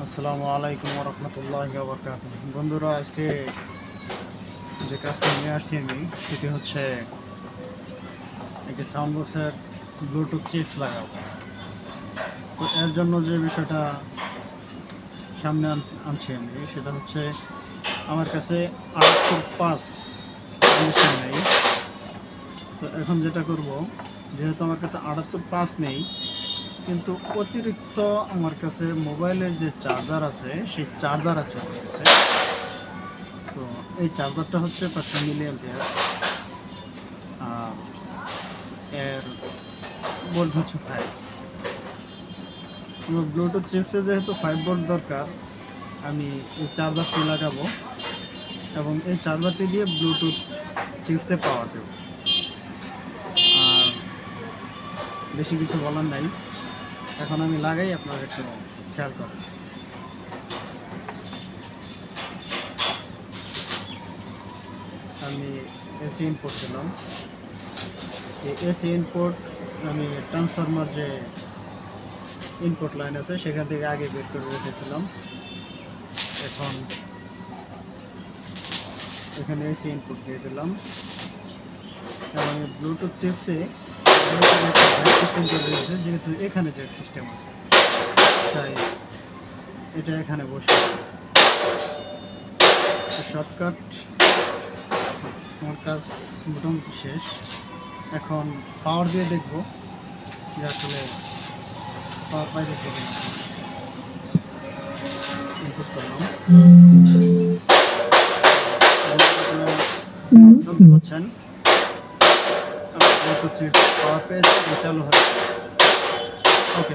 আসসালামু আলাইকুম ওয়া রাহমাতুল্লাহি ওয়া বারাকাতুহু। বন্ধুরা, আজকে যে কাজটা নিয়ে আসছি আমি সেটি হচ্ছে একটি সাউন্ড বক্সের ব্লুটুথ চিপস লাগাবো। তো এর জন্য যে বিষয়টা সামনে আনছি আমি সেটা হচ্ছে আমার কাছে 805 কানেকশন নেই। তো এখন যেটা করব, যেহেতু আমার কাছে 805 নেই, কিন্তু অতিরিক্ত আমার কাছে মোবাইলের যে চার্জার আছে সেই চার্জার আছে আমার কাছে। তো এই চার্জারটা হচ্ছে 500 মিলি অ্যাম্পিয়ার, আর এর ভোল্ট হচ্ছে 5। ব্লুটুথ চিপসে যেহেতু 5 ভোল্ট দরকার, আমি এই চার্জারটি লাগাবো এবং এই চার্জারটি দিয়ে ব্লুটুথ চিপসে পাওয়ার দেব। আর বেশি কিছু বলার নাই, এখন আমি লাগাই, আপনারা একটু খেয়াল করেন। আমি এসি ইনপুট দিলাম। এই এসি ইনপুট আমি ট্রান্সফরমার যে ইনপুট লাইন আছে সেখান থেকে আগে বের করে রেখেছিলাম। এখন এখানে এসি ইনপুট দিয়ে দিলাম এবং ব্লুটুথ চিপসে সিস্টেম করে দিয়েছে, যেহেতু এখানে জেট সিস্টেম আছে তাই এটা এখানে বসে শর্টকাট। আমার কাজ মোটামুটি শেষ। এখন পাওয়ার দিয়ে দেখব যে আসলে পাওয়ার পাইতেছে কিনা। ইনপুট করলাম, শুনতে পাচ্ছেন পাওয়ার পেজ চালু হয়। ওকে।